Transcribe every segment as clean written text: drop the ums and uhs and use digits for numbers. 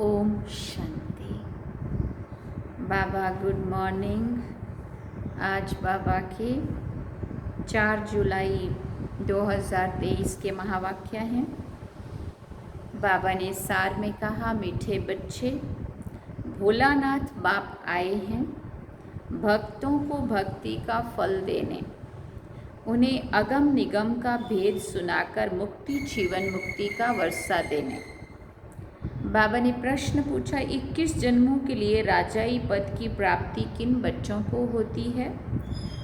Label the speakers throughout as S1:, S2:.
S1: ओम शांति। बाबा good morning. आज बाबा के 4 जुलाई 2023 के महावाक्य हैं। बाबा ने सार में कहा, मीठे बच्चे, भोलानाथ बाप आए हैं भक्तों को भक्ति का फल देने, उन्हें अगम निगम का भेद सुनाकर मुक्ति जीवन मुक्ति का वर्षा देने। बाबा ने प्रश्न पूछा, 21 जन्मों के लिए राजाई पद की प्राप्ति किन बच्चों को होती है?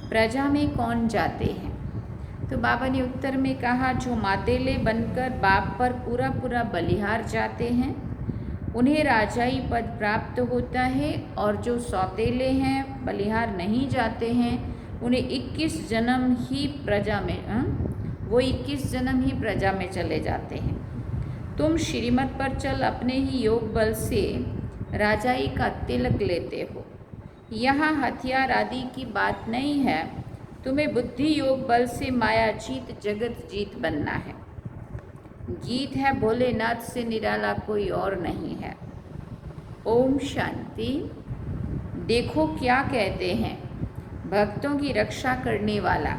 S1: प्रजा में कौन जाते हैं? तो बाबा ने उत्तर में कहा, जो मातेले बनकर बाप पर पूरा पूरा बलिहार जाते हैं उन्हें राजाई पद प्राप्त होता है, और जो सौतेले हैं, बलिहार नहीं जाते हैं, उन्हें 21 जन्म ही प्रजा में वो 21 जन्म ही प्रजा में चले जाते हैं। तुम श्रीमत पर चल अपने ही योग बल से राजाई का तिलक लेते हो। यहाँ हथियार आदि की बात नहीं है, तुम्हें बुद्धि योग बल से माया जीत जगत जीत बनना है। गीत है भोलेनाथ से निराला कोई और नहीं है। ओम शांति। देखो क्या कहते हैं, भक्तों की रक्षा करने वाला।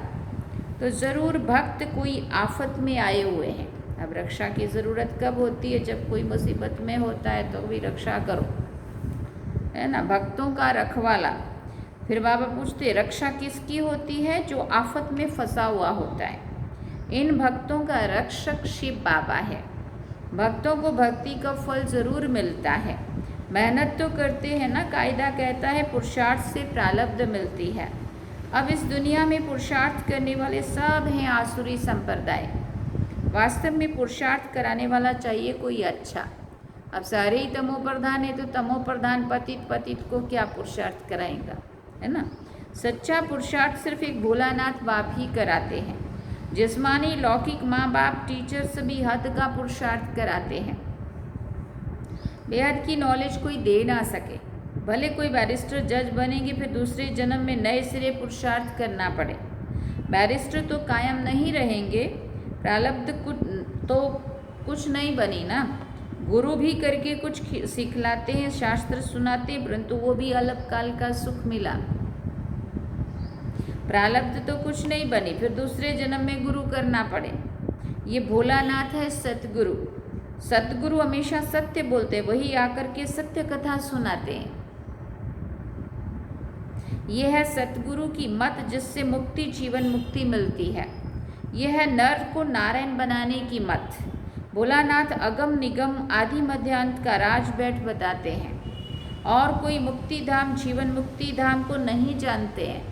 S1: तो ज़रूर भक्त कोई आफत में आए हुए हैं। अब रक्षा की ज़रूरत कब होती है? जब कोई मुसीबत में होता है तो भी रक्षा करो, है ना, भक्तों का रखवाला। फिर बाबा पूछते, रक्षा किसकी होती है? जो आफत में फंसा हुआ होता है। इन भक्तों का रक्षक शिव बाबा है। भक्तों को भक्ति का फल ज़रूर मिलता है। मेहनत तो करते हैं ना, कायदा कहता है पुरुषार्थ से प्रारब्ध मिलती है। अब इस दुनिया में पुरुषार्थ करने वाले सब हैं आसुरी संप्रदाय। वास्तव में पुरुषार्थ कराने वाला चाहिए कोई अच्छा। अब सारे ही तमो प्रधान है, तो तमो प्रधान पतित पतित को क्या पुरुषार्थ कराएगा, है ना। सच्चा पुरुषार्थ सिर्फ एक भोलानाथ बाप ही कराते हैं। जिस्मानी लौकिक माँ बाप टीचर सभी हद का पुरुषार्थ कराते हैं। बेहद की नॉलेज कोई दे ना सके। भले कोई बैरिस्टर जज बनेंगे, फिर दूसरे जन्म में नए सिरे पुरुषार्थ करना पड़े। बैरिस्टर तो कायम नहीं रहेंगे, प्रारब्ध तो कुछ नहीं बनी ना। गुरु भी करके कुछ सिखलाते हैं, शास्त्र सुनाते हैं, परंतु वो भी अल्पकाल का सुख मिला। प्रारब्ध तो कुछ नहीं बनी, फिर दूसरे जन्म में गुरु करना पड़े। ये भोलानाथ है सतगुरु। सतगुरु हमेशा सत्य बोलते हैं, वही आकर के सत्य कथा सुनाते हैं। ये है सतगुरु की मत, जिससे मुक्ति जीवन मुक्ति मिलती है। यह है नर को नारायण बनाने की मत। भोलानाथ अगम निगम आदि मध्यांत का राज बैठ बताते हैं, और कोई मुक्ति धाम जीवन मुक्ति धाम को नहीं जानते हैं।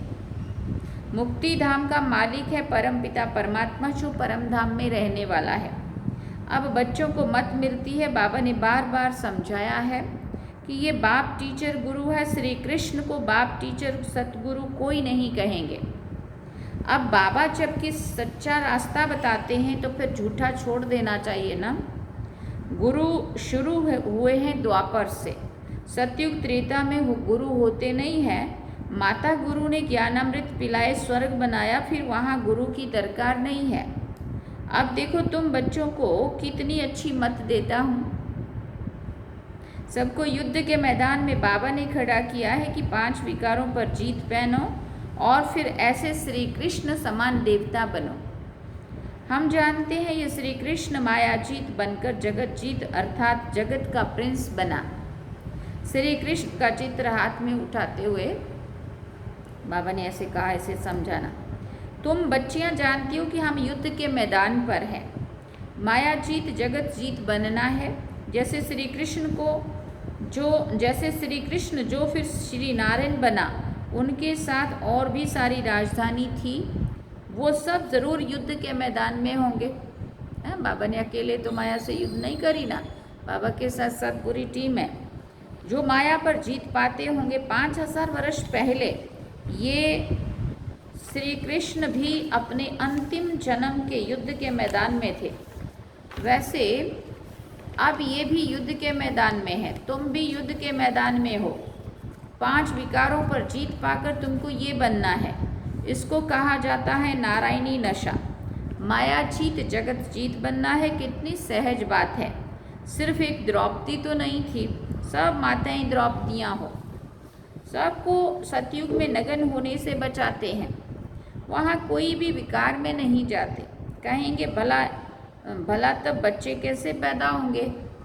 S1: मुक्ति धाम का मालिक है परम पिता परमात्मा, जो परम धाम में रहने वाला है। अब बच्चों को मत मिलती है। बाबा ने बार बार समझाया है कि ये बाप टीचर गुरु है। श्री कृष्ण को बाप टीचर सतगुरु कोई नहीं कहेंगे। अब बाबा जबकि सच्चा रास्ता बताते हैं, तो फिर झूठा छोड़ देना चाहिए ना। गुरु शुरू हुए हैं द्वापर से। सतयुग त्रेता में गुरु होते नहीं हैं। माता गुरु ने ज्ञानामृत पिलाए स्वर्ग बनाया, फिर वहाँ गुरु की दरकार नहीं है। अब देखो तुम बच्चों को कितनी अच्छी मत देता हूँ। सबको युद्ध के मैदान में बाबा ने खड़ा किया है कि 5 विकारों पर जीत पहनो, और फिर ऐसे श्री कृष्ण समान देवता बनो। हम जानते हैं ये श्री कृष्ण माया जीत बनकर जगत जीत अर्थात जगत का प्रिंस बना। श्री कृष्ण का चित्र हाथ में उठाते हुए बाबा ने ऐसे कहा, ऐसे समझाना, तुम बच्चियां जानती हो कि हम युद्ध के मैदान पर हैं। माया जीत जगत जीत बनना है। जैसे श्री कृष्ण जो फिर श्री नारायण बना, उनके साथ और भी सारी राजधानी थी, वो सब ज़रूर युद्ध के मैदान में होंगे। बाबा ने अकेले तो माया से युद्ध नहीं करी ना, बाबा के साथ साथ पूरी टीम है। जो माया पर जीत पाते होंगे, 5000 वर्ष पहले ये श्री कृष्ण भी अपने अंतिम जन्म के युद्ध के मैदान में थे। वैसे अब ये भी युद्ध के मैदान में है, तुम भी युद्ध के मैदान में हो। 5 विकारों पर जीत पाकर तुमको ये बनना है। इसको कहा जाता है नारायणी नशा। माया जीत जगत जीत बनना है। कितनी सहज बात है। सिर्फ एक द्रौपदी तो नहीं थी, सब माताएं द्रौपदियाँ हो। सबको सतयुग में नग्न होने से बचाते हैं। वहाँ कोई भी विकार में नहीं जाते। कहेंगे भला भला तब बच्चे कैसे पैदा होंगे?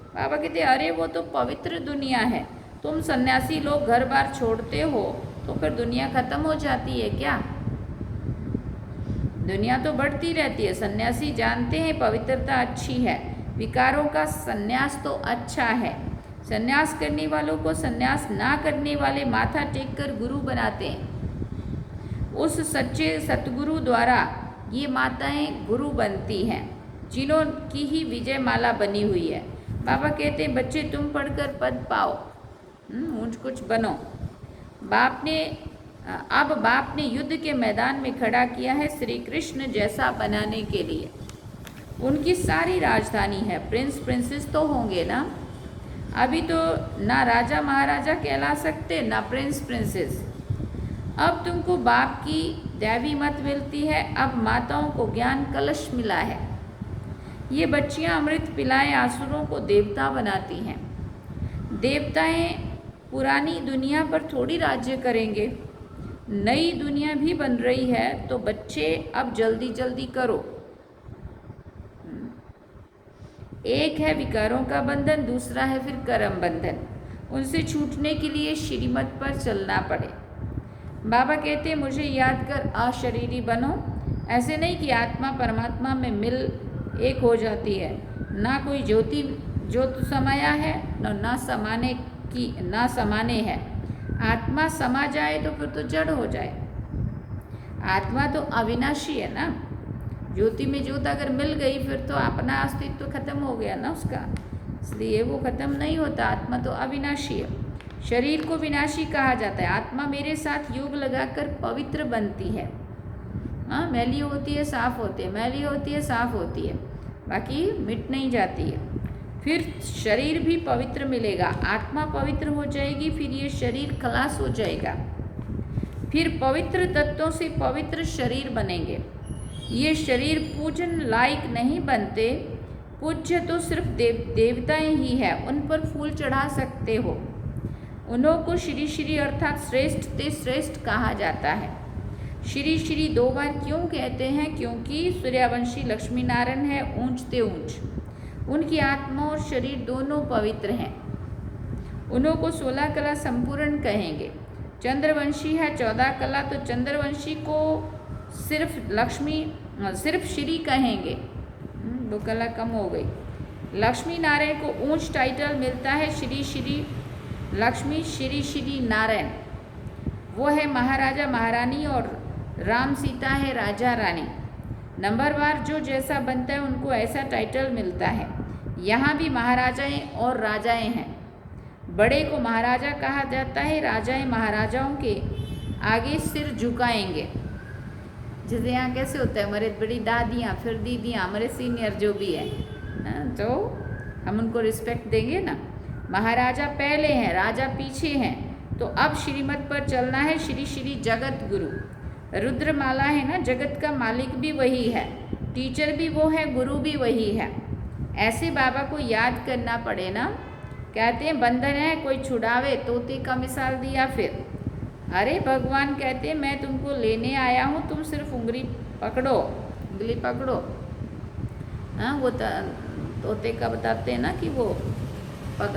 S1: बाबा कहते अरे वो तो पवित्र दुनिया है। तुम सन्यासी लोग घर बार छोड़ते हो तो फिर दुनिया खत्म हो जाती है क्या? दुनिया तो बढ़ती रहती है। सन्यासी जानते हैं पवित्रता अच्छी है, विकारों का सन्यास तो अच्छा है। सन्यास करने वालों को सन्यास ना करने वाले माथा टेक कर गुरु बनाते हैं। उस सच्चे सतगुरु द्वारा ये माताएं गुरु बनती हैं, जिन्हों की ही विजय माला बनी हुई है। बाबा कहते हैं बच्चे तुम पढ़कर पद पाओ, ऊंच कुछ बनो। बाप ने युद्ध के मैदान में खड़ा किया है श्री कृष्ण जैसा बनाने के लिए। उनकी सारी राजधानी है। प्रिंस प्रिंसेस तो होंगे ना। अभी तो ना राजा महाराजा कहला सकते, ना प्रिंस प्रिंसेस। अब तुमको बाप की दैवी मत मिलती है। अब माताओं को ज्ञान कलश मिला है। ये बच्चियां अमृत पिलाए आसुरों को देवता बनाती हैं। देवताएं पुरानी दुनिया पर थोड़ी राज्य करेंगे। नई दुनिया भी बन रही है, तो बच्चे अब जल्दी जल्दी करो। एक है विकारों का बंधन, दूसरा है फिर कर्म बंधन। उनसे छूटने के लिए श्रीमत पर चलना पड़े। बाबा कहते हैं मुझे याद कर अशरीरी बनो। ऐसे नहीं कि आत्मा परमात्मा में मिल एक हो जाती है। ना कोई ज्योत समाया है, ना समाने है। आत्मा समा जाए तो फिर तो जड़ हो जाए। आत्मा तो अविनाशी है ना। ज्योति में ज्योत अगर मिल गई फिर तो अपना अस्तित्व खत्म हो गया ना उसका, इसलिए वो खत्म नहीं होता। आत्मा तो अविनाशी है। शरीर को विनाशी कहा जाता है। आत्मा मेरे साथ योग लगाकर पवित्र बनती है। हाँ, मैली होती है साफ होती है, मैली होती है साफ होती है, बाकी मिट नहीं जाती है। फिर शरीर भी पवित्र मिलेगा। आत्मा पवित्र हो जाएगी, फिर ये शरीर खलास हो जाएगा। फिर पवित्र तत्वों से पवित्र शरीर बनेंगे। ये शरीर पूजन लायक नहीं बनते। पूज्य तो सिर्फ देवताएं ही है, उन पर फूल चढ़ा सकते हो। उन्हों को श्री श्री अर्थात श्रेष्ठ ते श्रेष्ठ कहा जाता है। श्री श्री 2 बार क्यों कहते हैं? क्योंकि सूर्यवंशी लक्ष्मी नारायण है, ऊंच ते ऊंच। उनकी आत्मा और शरीर दोनों पवित्र हैं। उन्हों को 16 कला संपूर्ण कहेंगे। चंद्रवंशी है 14 कला, तो चंद्रवंशी को सिर्फ श्री कहेंगे। 2 कला कम हो गई। लक्ष्मी नारायण को ऊंच टाइटल मिलता है श्री श्री लक्ष्मी श्री श्री नारायण। वो है महाराजा महारानी और राम सीता है राजा रानी। नंबरवार जो जैसा बनता है उनको ऐसा टाइटल मिलता है। यहाँ भी महाराजाएं और राजाएं हैं। बड़े को महाराजा कहा जाता है। राजाएं महाराजाओं के आगे सिर झुकाएंगे। जैसे यहाँ कैसे होता है, हमारे बड़ी दादियाँ फिर दीदियाँ, हमारे सीनियर जो भी है तो हम उनको रिस्पेक्ट देंगे ना। महाराजा पहले हैं, राजा पीछे हैं। तो अब श्रीमत पर चलना है। श्री श्री जगत गुरु। रुद्रमाला है ना, जगत का मालिक भी वही है, टीचर भी वो है, गुरु भी वही है। ऐसे बाबा को याद करना पड़े ना। कहते हैं बंधन है कोई छुड़ावे, तोते का मिसाल दिया। फिर अरे भगवान कहते हैं मैं तुमको लेने आया हूँ, तुम सिर्फ उंगली पकड़ो। हाँ, वो तोते का बताते हैं ना कि वो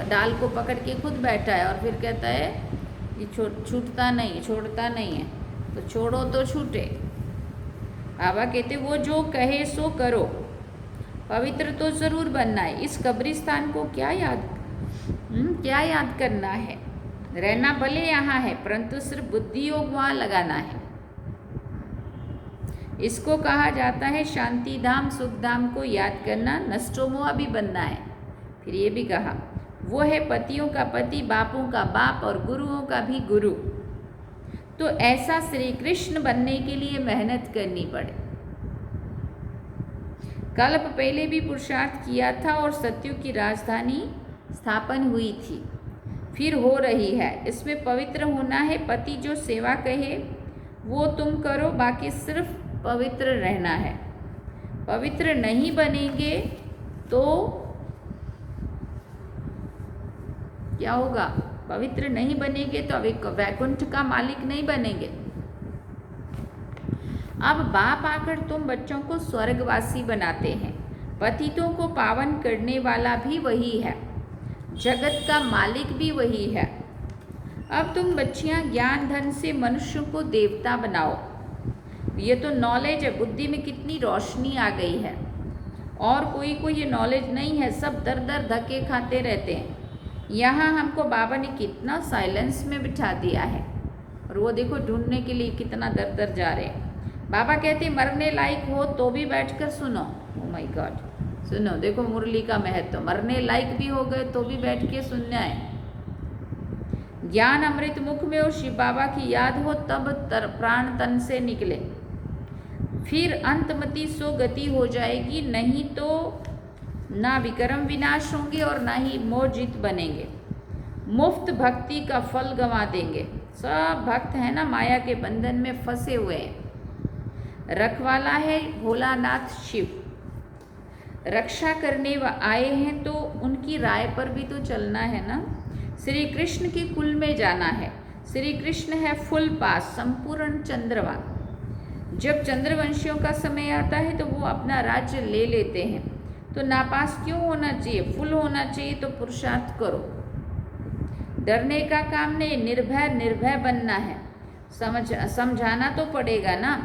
S1: डाल को पकड़ के खुद बैठा है और फिर कहता है ये छोड़ता नहीं है, तो छोड़ो तो छूटे। बाबा कहते वो जो कहे सो करो। पवित्र तो ज़रूर बनना है। इस कब्रिस्तान को क्या याद करना है? रहना भले यहाँ है, परंतु सिर्फ बुद्धि योग वहाँ लगाना है। इसको कहा जाता है शांति धाम, सुख धाम को याद करना। नष्टोमोहा भी बनना है। फिर ये भी कहा वो है पतियों का पति, बापों का बाप और गुरुओं का भी गुरु। तो ऐसा श्री कृष्ण बनने के लिए मेहनत करनी पड़े। कल्प पहले भी पुरुषार्थ किया था और सतयुग की राजधानी स्थापन हुई थी, फिर हो रही है। इसमें पवित्र होना है। पति जो सेवा कहे वो तुम करो, बाकी सिर्फ पवित्र रहना है। पवित्र नहीं बनेंगे तो क्या होगा? पवित्र नहीं बनेंगे तो वैकुंठ का मालिक नहीं बनेंगे। अब बाप आकर तुम बच्चों को स्वर्गवासी बनाते हैं। पतितों को पावन करने वाला भी वही है, जगत का मालिक भी वही है। अब तुम बच्चियां ज्ञान धन से मनुष्यों को देवता बनाओ। ये तो नॉलेज है, बुद्धि में कितनी रोशनी आ गई है। और कोई को ये नॉलेज नहीं है, सब दर दर धक्के खाते रहते हैं। यहाँ हमको बाबा ने कितना साइलेंस में बिठा दिया है, और वो देखो ढूंढने के लिए कितना दर दर जा रहे हैं। बाबा कहते मरने लायक हो तो भी बैठकर सुनो। ओ माय गॉड, सुनो, देखो मुरली का महत्व। मरने लायक भी हो गए तो भी बैठ के सुनना है। ज्ञान अमृत मुख में और शिव बाबा की याद हो तब प्राण तन से निकले, फिर अंतमति सो गति हो जाएगी। नहीं तो ना विक्रम विनाश होंगे और ना ही मोह जीत बनेंगे। मुफ्त भक्ति का फल गंवा देंगे। सब भक्त है ना माया के बंधन में फंसे हुए हैं। रखवाला है भोलानाथ शिव, रक्षा करने आए हैं तो उनकी राय पर भी तो चलना है ना। श्री कृष्ण के कुल में जाना है। श्री कृष्ण है फुल पास, संपूर्ण चंद्रमा। जब चंद्रवंशियों का समय आता है तो वो अपना राज्य ले लेते हैं। तो नापास क्यों होना चाहिए, फुल होना चाहिए। तो पुरुषार्थ करो, डरने का काम नहीं, निर्भय बनना है। समझाना तो पड़ेगा ना।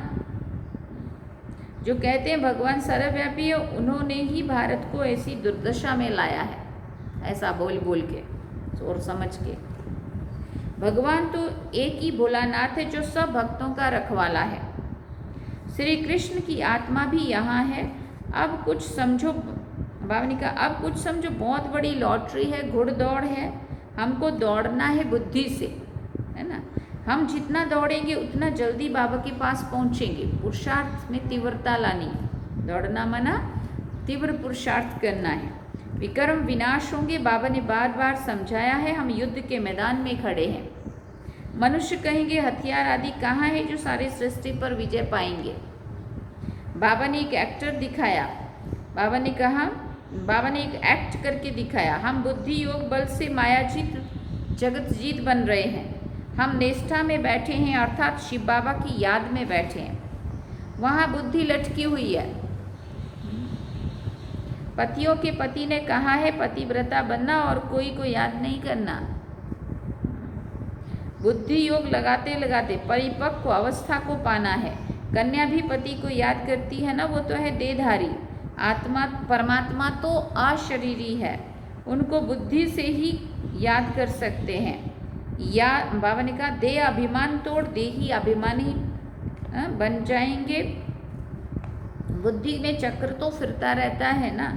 S1: जो कहते हैं भगवान सर्वव्यापी है, उन्होंने ही भारत को ऐसी दुर्दशा में लाया है, ऐसा बोल बोल के और समझ के। भगवान तो एक ही भोलानाथ है जो सब भक्तों का रखवाला है। श्री कृष्ण की आत्मा भी यहाँ है। अब कुछ समझो, बाबा ने कहा अब कुछ समझो, बहुत बड़ी लॉटरी है, घुड़दौड़ है। हमको दौड़ना है बुद्धि से, है ना। हम जितना दौड़ेंगे उतना जल्दी बाबा के पास पहुँचेंगे। पुरुषार्थ में तीव्रता लानी, दौड़ना मना तीव्र पुरुषार्थ करना है। विक्रम विनाश होंगे, बाबा ने बार बार समझाया है। हम युद्ध के मैदान में खड़े हैं। मनुष्य कहेंगे हथियार आदि कहाँ है जो सारी सृष्टि पर विजय पाएंगे। बाबा ने एक एक्टर दिखाया। बाबा ने कहा, बाबा ने एक एक्ट करके दिखाया। हम बुद्धि योग बल से मायाजीत जगत जीत बन रहे हैं। हम निष्ठा में बैठे हैं, अर्थात शिव बाबा की याद में बैठे हैं। वहाँ बुद्धि लटकी हुई है। पतियों के पति ने कहा है पतिव्रता बनना और कोई को याद नहीं करना। बुद्धि योग लगाते लगाते परिपक्व अवस्था को पाना है। कन्या भी पति को याद करती है ना, वो तो है देहधारी। आत्मा परमात्मा तो अशरीरी है, उनको बुद्धि से ही याद कर सकते हैं। या बाबा ने कहा दे अभिमान तोड़ देही अभिमानी बन जाएंगे। बुद्धि में चक्र तो फिरता रहता है ना।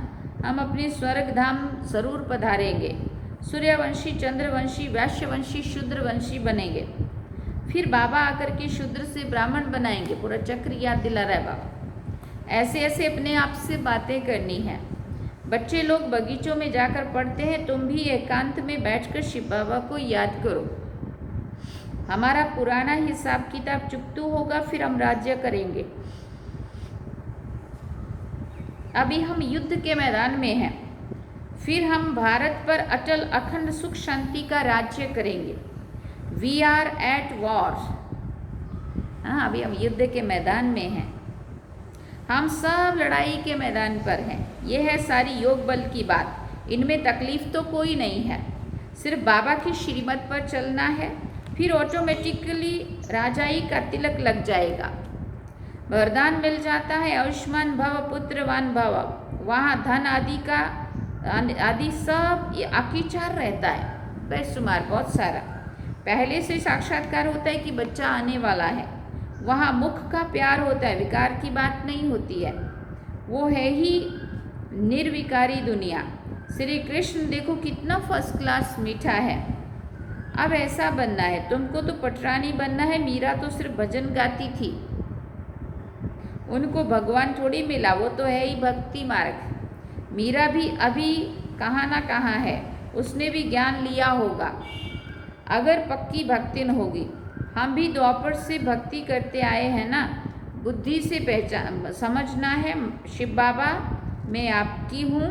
S1: हम अपने स्वर्ग धाम जरूर पधारेंगे। सूर्यवंशी, चंद्रवंशी, वैश्यवंशी, शूद्रवंशी बनेंगे। फिर बाबा आकर के शूद्र से ब्राह्मण बनाएंगे। पूरा चक्र याद दिला रहा है बाबा। ऐसे ऐसे अपने आप से बातें करनी है। बच्चे लोग बगीचों में जाकर पढ़ते हैं, तुम भी एकांत में बैठकर शिव बाबा को याद करो। हमारा पुराना हिसाब किताब चुकतू होगा, फिर हम राज्य करेंगे। अभी हम युद्ध के मैदान में हैं, फिर हम भारत पर अटल अखंड सुख शांति का राज्य करेंगे। We are at war. हाँ, अभी हम युद्ध के मैदान में हैं। हम सब लड़ाई के मैदान पर हैं। ये है सारी योग बल की बात। इनमें तकलीफ तो कोई नहीं है, सिर्फ बाबा की श्रीमत पर चलना है। फिर ऑटोमेटिकली राजाई का तिलक लग जाएगा, वरदान मिल जाता है। आयुष्मान भव पुत्रवान भव। वहाँ धन आदि सब आकीचार रहता है, बेशुमार, बहुत सारा। पहले से साक्षात्कार होता है कि बच्चा आने वाला है। वहाँ मुख का प्यार होता है, विकार की बात नहीं होती है। वो है ही निर्विकारी दुनिया। श्री कृष्ण देखो कितना फर्स्ट क्लास मीठा है। अब ऐसा बनना है तुमको, तो पटरानी बनना है। मीरा तो सिर्फ भजन गाती थी, उनको भगवान थोड़ी मिला, वो तो है ही भक्ति मार्ग। मीरा भी अभी कहाँ ना कहाँ है, उसने भी ज्ञान लिया होगा अगर पक्की भक्तिन होगी। हम भी द्वापर से भक्ति करते आए हैं ना। बुद्धि से पहचान समझना है, शिव बाबा मैं आपकी हूँ,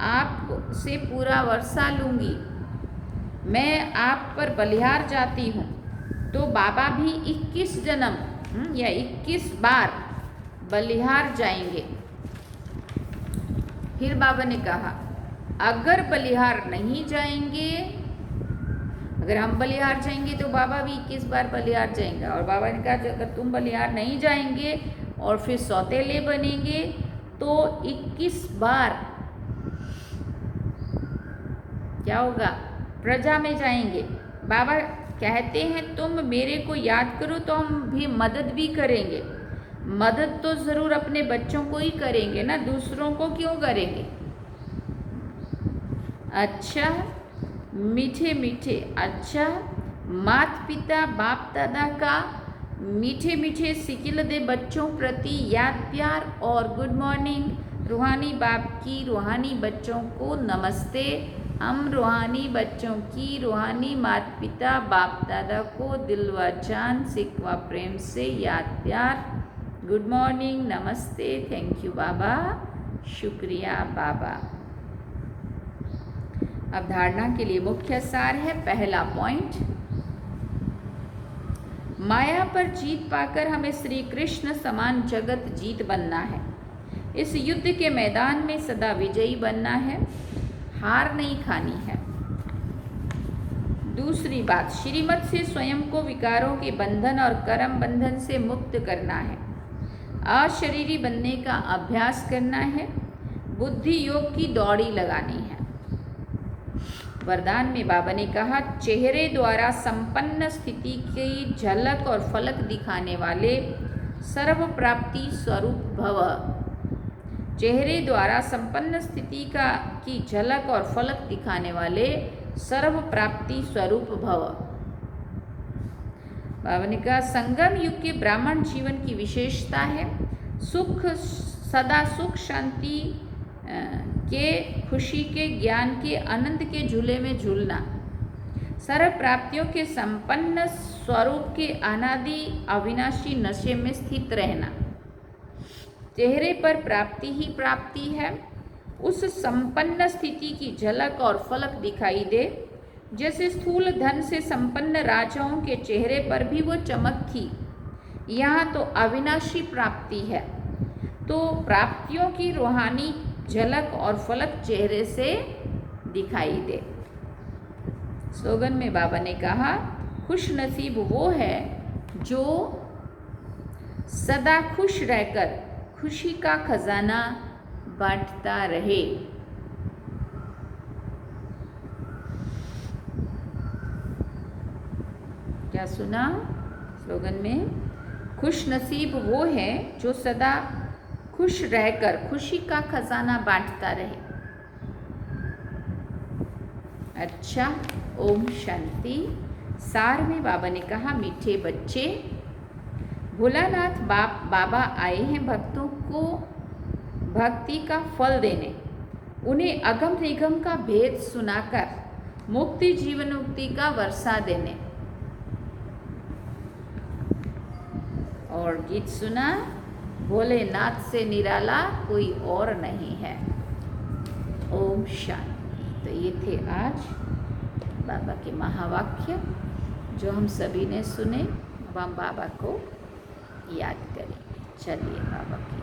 S1: आप से पूरा वर्षा लूँगी। मैं आप पर बलिहार जाती हूँ, तो बाबा भी 21 जन्म या 21 बार बलिहार जाएंगे। फिर बाबा ने कहा, अगर बलिहार नहीं जाएंगे, अगर हम बलिहार जाएंगे तो बाबा भी 21 बार बलिहार जाएंगे। और बाबा ने कहा, अगर तुम बलिहार नहीं जाएंगे और फिर सौतेले बनेंगे तो 21 बार क्या होगा, प्रजा में जाएंगे। बाबा कहते हैं, तुम मेरे को याद करो तो हम भी मदद भी करेंगे। मदद तो ज़रूर अपने बच्चों को ही करेंगे ना, दूसरों को क्यों करेंगे। अच्छा मीठे मीठे, अच्छा माता पिता बाप दादा का मीठे मीठे सिकिल दे बच्चों प्रति याद प्यार और गुड मॉर्निंग। रूहानी बाप की रूहानी बच्चों को नमस्ते। हम रूहानी बच्चों की रूहानी माता पिता बाप दादा को दिल व जान सिक व प्रेम से याद प्यार, गुड मॉर्निंग, नमस्ते, थैंक यू बाबा, शुक्रिया बाबा। अब धारणा के लिए मुख्य सार है। पहला पॉइंट, माया पर जीत पाकर हमें श्री कृष्ण समान जगत जीत बनना है। इस युद्ध के मैदान में सदा विजयी बनना है, हार नहीं खानी है। दूसरी बात, श्रीमत से स्वयं को विकारों के बंधन और कर्म बंधन से मुक्त करना है। अशरीरी बनने का अभ्यास करना है। बुद्धि योग की दौड़ी लगानी है। वरदान में बाबा ने कहा, चेहरे द्वारा संपन्न स्थिति की झलक और फलक दिखाने वाले सर्व प्राप्ति स्वरूप भव। चेहरे द्वारा संपन्न स्थिति की झलक और फलक दिखाने वाले सर्व प्राप्ति स्वरूप भव। बाबा ने कहा, संगम युग के ब्राह्मण जीवन की विशेषता है सुख, सदा सुख शांति के, खुशी के, ज्ञान के, आनंद के झूले में झूलना, सर्व प्राप्तियों के संपन्न स्वरूप के अनादि अविनाशी नशे में स्थित रहना। चेहरे पर प्राप्ति ही प्राप्ति है। उस संपन्न स्थिति की झलक और फलक दिखाई दे, जैसे स्थूल धन से संपन्न राजाओं के चेहरे पर भी वो चमक थी। यहाँ तो अविनाशी प्राप्ति है, तो प्राप्तियों की रूहानी झलक और फलक चेहरे से दिखाई दे। स्लोगन में बाबा ने कहा, खुश नसीब वो है जो सदा खुश रहकर खुशी का खजाना बांटता रहे। क्या सुना स्लोगन में? खुश नसीब वो है जो सदा खुश रहकर खुशी का खजाना बांटता रहे। अच्छा, ओम शांति। सार में बाबा ने कहा, मीठे बच्चे, भोलानाथ बाबा आए हैं भक्तों को भक्ति का फल देने, उन्हें अगम निगम का भेद सुनाकर मुक्ति जीवन मुक्ति का वर्षा देने। और गीत सुना, भोलेनाथ से निराला कोई और नहीं है। ओम शांति। तो ये थे आज बाबा के महावाक्य जो हम सभी ने सुने। अब हम बाबा को याद करेंगे। चलिए बाबा की